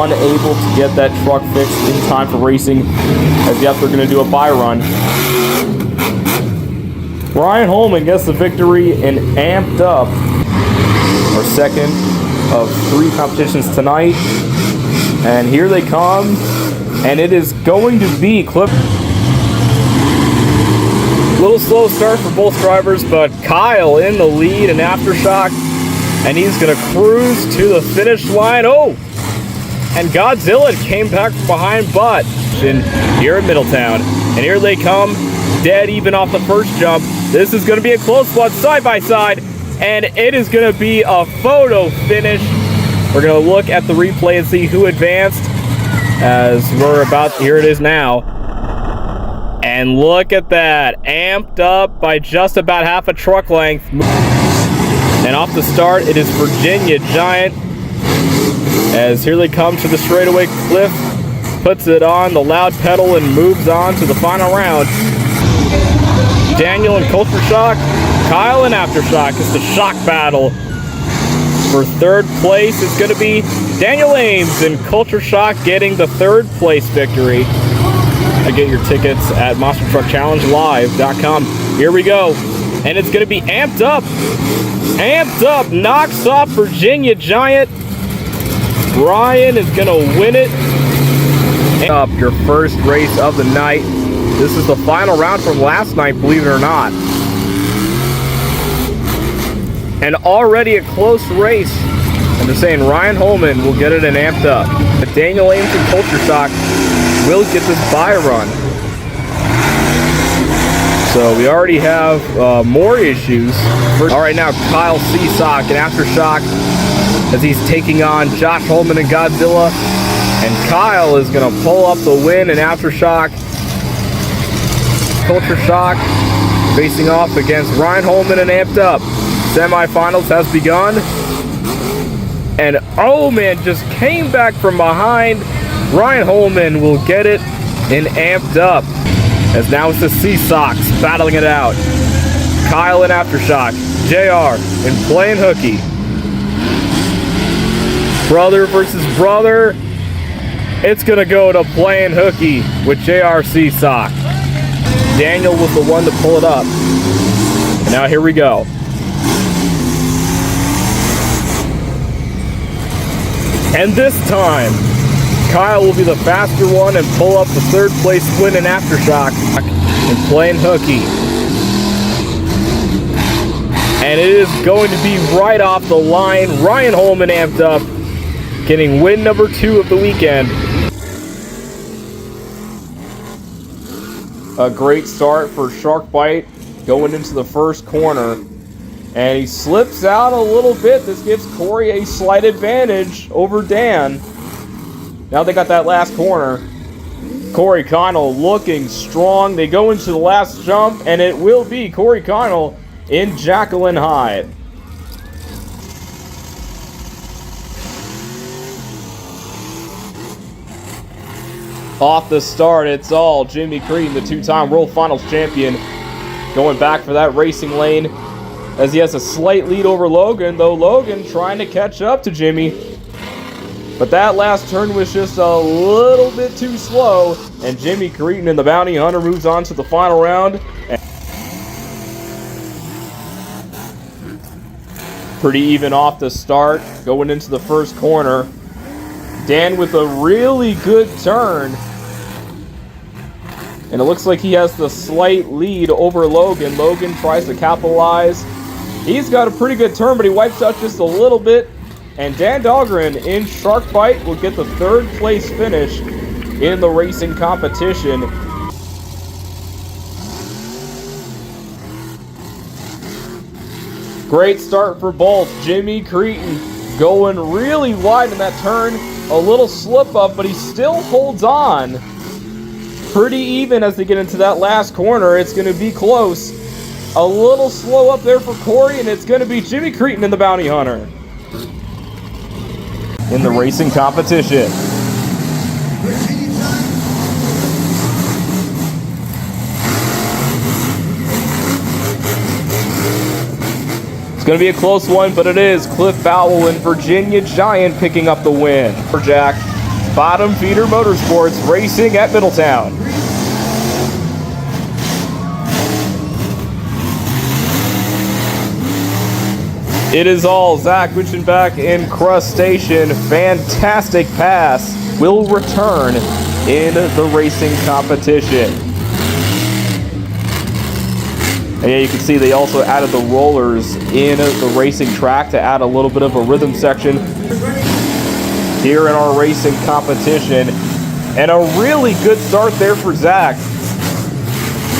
unable to get that truck fixed in time for racing, as yet they're going to do a buy run. Ryan Holman gets the victory in Amped Up, our second of 3 competitions tonight. And here they come, and it is going to be Clip. Little slow start for both drivers, but Kyle in the lead in Aftershock, and he's going to cruise to the finish line. Oh, and Godzilla came back from behind, but here in Middletown, and here they come, dead even off the first jump. This is going to be a close one, side by side, and it is going to be a photo finish. We're going to look at the replay and see who advanced, as we're about, here it is now. And look at that, amped up by just about half a truck length. And off the start, it is Virginia Giant, as here they come to the straightaway. Cliff puts it on the loud pedal and moves on to the final round. Daniel and Culture Shock, Kyle and Aftershock. It's the shock battle. For third place, it's going to be Daniel Ames and Culture Shock getting the third place victory. To get your tickets at monstertruckchallengelive.com. Here we go. And it's going to be Amped Up. Amped Up knocks off Virginia Giant. Brian is going to win it. Up your first race of the night. This is the final round from last night, believe it or not. And already a close race. I'm just saying Ryan Holman will get it in Amped Up. But Daniel Ames and Culture Shock will get this buy run. So we already have more issues. All right, now Kyle Seasock and Aftershock, as he's taking on Josh Holman and Godzilla. And Kyle is going to pull up the win in Aftershock. Culture Shock facing off against Ryan Holman and Amped Up. Semifinals has begun. And oh man, just came back from behind. Ryan Holman will get it in Amped Up, as now it's the Seasocks battling it out. Kyle and Aftershock, JR and Playing Hooky. Brother versus brother. It's gonna go to Playing Hooky with JR Seasock. Daniel was the one to pull it up. And now here we go. And this time, Kyle will be the faster one and pull up the third place win in Aftershock and Playing Hooky. And it is going to be right off the line. Ryan Holman Amped Up, getting win number 2 of the weekend. A great start for Sharkbite going into the first corner. And he slips out a little bit. This gives Corey a slight advantage over Dan. Now they got that last corner. Corey Connell looking strong. They go into the last jump, and it will be Corey Connell in Jacqueline High. Off the start, it's all Jimmy Crean, the 2-time World Finals champion, going back for that racing lane, as he has a slight lead over Logan, though Logan trying to catch up to Jimmy. But that last turn was just a little bit too slow, and Jimmy Cretin and the Bounty Hunter moves on to the final round. Pretty even off the start, going into the first corner. Dan with a really good turn. And it looks like he has the slight lead over Logan. Logan tries to capitalize. He's got a pretty good turn, but he wipes out just a little bit. And Dan Dahlgren in Sharkbite will get the third place finish in the racing competition. Great start for both. Jimmy Cretin going really wide in that turn. A little slip up, but he still holds on. Pretty even as they get into that last corner. It's going to be close. A little slow up there for Corey, and it's going to be Jimmy Cretin and the Bounty Hunter in the racing competition. It's going to be a close one, but it is Cliff Bowell and Virginia Giant picking up the win. For Jack, Bottom Feeder Motorsports racing at Middletown. It is all Zach Witchenbach in Crust Station. Fantastic pass will return in the racing competition. And yeah, you can see they also added the rollers in the racing track to add a little bit of a rhythm section here in our racing competition. And a really good start there for Zach.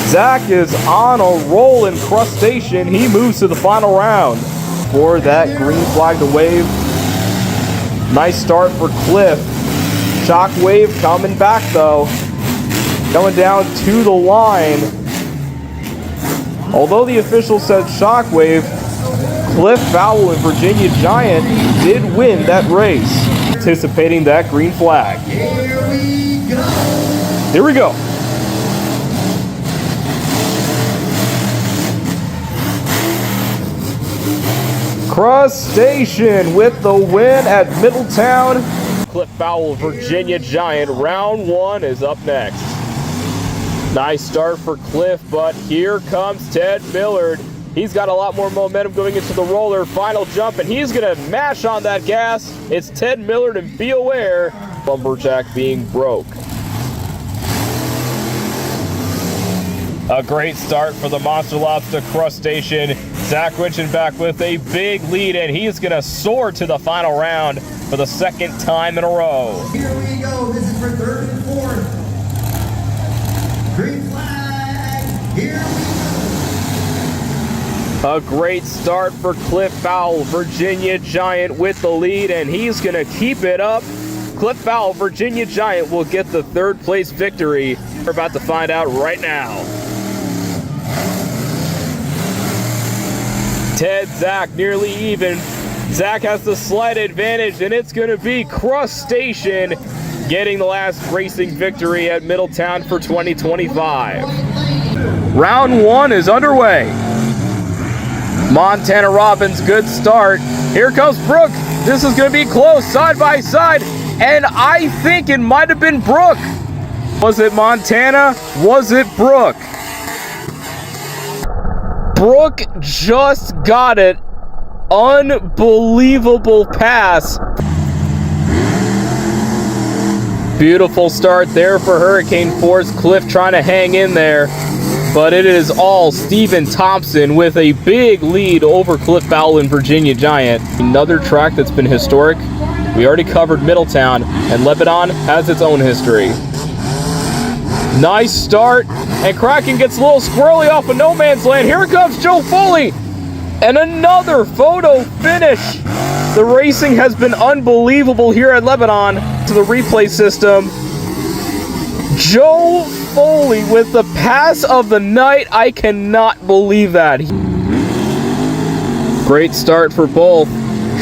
Zach is on a roll in Crust Station. He moves to the final round. For that green flag to wave. Nice start for Cliff. Shockwave coming back though. Coming down to the line. Although the official said Shockwave, Cliff Fowl and Virginia Giant did win that race. Anticipating that green flag. Here we go. Crust Station with the win at Middletown. Cliff Fowl, Virginia Giant. Round 1 is up next. Nice start for Cliff, but here comes Ted Millard. He's got a lot more momentum going into the roller. Final jump, and he's going to mash on that gas. It's Ted Millard, and be aware, Lumberjack being broke. A great start for the Monster Lobster Crust Station. Zach Witchenbach with a big lead, and he's going to soar to the final round for the second time in a row. Here we go. This is for third and fourth. Green flag. Here we go. A great start for Cliff Fowl, Virginia Giant with the lead, and he's going to keep it up. Cliff Fowl, Virginia Giant will get the third place victory. We're about to find out right now. Ted, Zach nearly even. Zach has the slight advantage, and it's going to be Crust Station getting the last racing victory at Middletown for 2025. Round 1 is underway. Montana Robbins, good start. Here comes Brooke. This is going to be close, side by side, and I think it might have been Brooke. Was it Montana? Was it Brooke? Brooke just got it. Unbelievable pass. Beautiful start there for Hurricane Force. Cliff trying to hang in there. But it is all Stephen Thompson with a big lead over Cliff Fowl and Virginia Giant. Another track that's been historic. We already covered Middletown, and Lebanon has its own history. Nice start, and Kraken gets a little squirrely off of no man's land. Here comes Joe Foley, and another photo finish. The racing has been unbelievable here at Lebanon. To the replay system, Joe Foley with the pass of the night. I cannot believe that. Great start for both.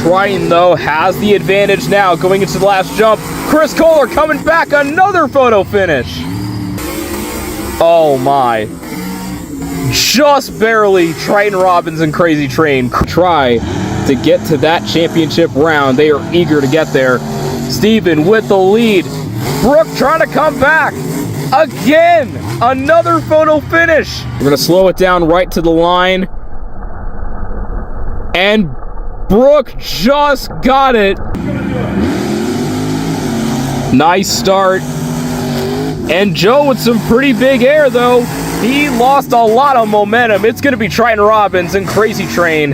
Triton, though, has the advantage now going into the last jump. Chris Kohler coming back, another photo finish. Oh my. Just barely Triton Robbins and Crazy Train try to get to that championship round. They are eager to get there. Steven with the lead. Brooke trying to come back. Again, another photo finish. We're going to slow it down right to the line. And Brooke just got it. Nice start. And Joe with some pretty big air, though. He lost a lot of momentum. It's going to be Triton Robbins and Crazy Train.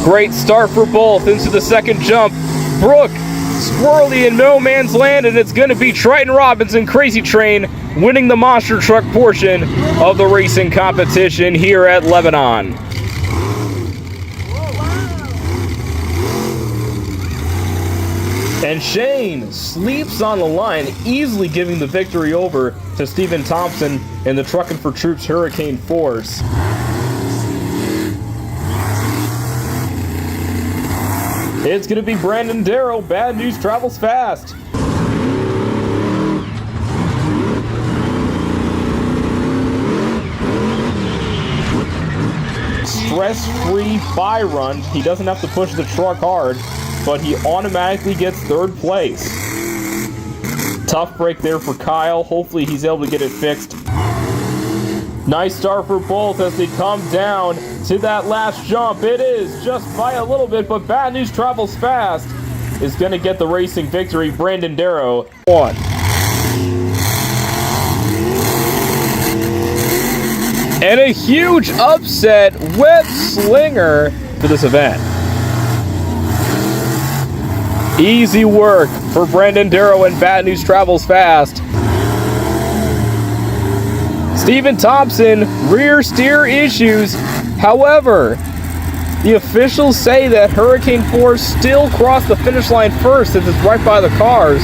Great start for both into the second jump. Brooke squirrely in no man's land, and it's going to be Triton Robbins and Crazy Train winning the monster truck portion of the racing competition here at Lebanon. And Shane sleeps on the line, easily giving the victory over to Stephen Thompson in the Truckin' for Troops Hurricane Force. It's going to be Brandon Darrow. Bad news travels fast. Stress-free by run. He doesn't have to push the truck hard. but he automatically gets third place. Tough break there for Kyle. Hopefully he's able to get it fixed. Nice start for both as they come down to that last jump. It is just by a little bit, but Bad News Travels Fast is going to get the racing victory. Brandon Darrow won. And a huge upset web slinger for this event. Easy work for Brandon Darrow and Bad News Travels Fast. Stephen Thompson, rear steer issues. However, the officials say that Hurricane Force still crossed the finish line first since it's right by the cars.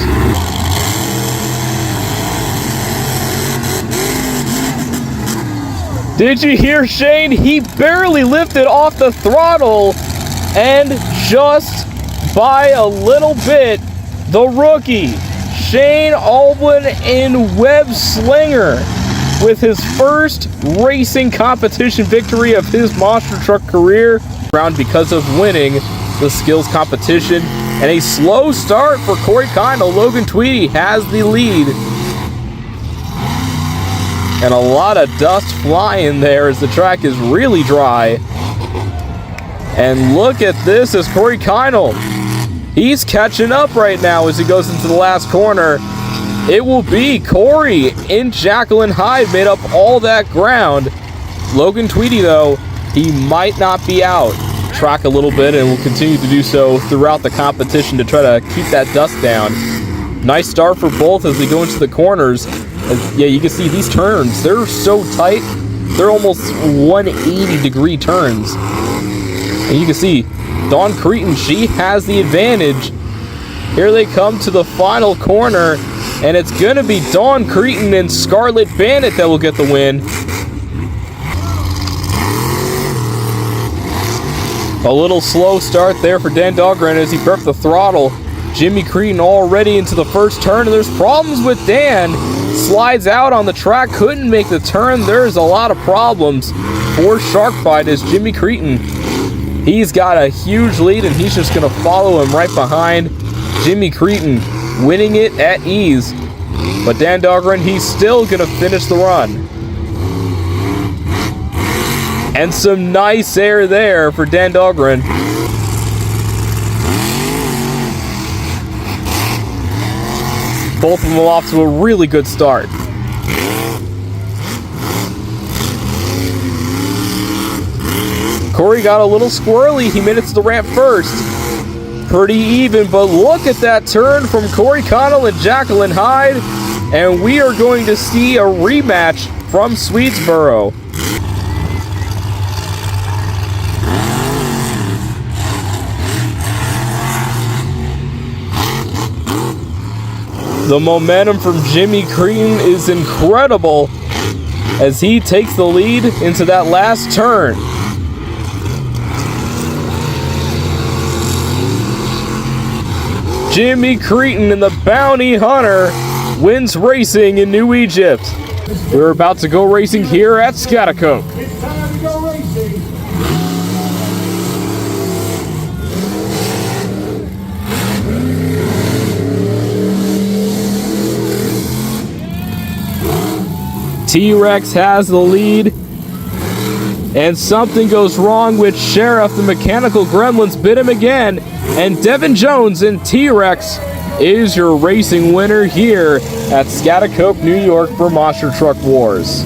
Did you hear Shane? He barely lifted off the throttle, and just by a little bit, the rookie, Shane Albin in web slinger, with his first racing competition victory of his monster truck career, round because of winning the skills competition. And a slow start for Corey Kindle. Logan Tweedy has the lead. And a lot of dust flying there as the track is really dry. And look at this as Corey Kindle, he's catching up right now as he goes into the last corner. It will be Corey and Jacqueline Hyde made up all that ground. Logan Tweedy, though, he might not be out. Track a little bit and will continue to do so throughout the competition to try to keep that dust down. Nice start for both as they go into the corners. Yeah, you can see these turns, they're so tight. They're almost 180-degree turns. And you can see Dawn Cretan, she has the advantage. Here they come to the final corner, and it's going to be Dawn Cretan and Scarlet Bandit that will get the win. A little slow start there for Dan Dahlgren as he prepped the throttle. Jimmy Cretan already into the first turn, and there's problems with Dan. Slides out on the track, couldn't make the turn. There's a lot of problems for Sharkbite as Jimmy Cretan, he's got a huge lead, and he's just going to follow him right behind. Jimmy Cretan winning it at ease. But Dan Dahlgren, he's still going to finish the run. And some nice air there for Dan Dahlgren. Both of them off to a really good start. Corey got a little squirrely. He made it to the ramp first. Pretty even, but look at that turn from Corey Connell and Jacqueline Hyde. And we are going to see a rematch from Swedesboro. The momentum from Jimmy Cretan is incredible as he takes the lead into that last turn. Jimmy Cretan and the Bounty Hunter wins racing in New Egypt. We're about to go racing here at Scotticoke. It's time to go racing. T-Rex has the lead, and something goes wrong with Sheriff. The mechanical gremlins bit him again, and Devin Jones in T-Rex is your racing winner here at Scotticoke, New York for Monster Truck Wars.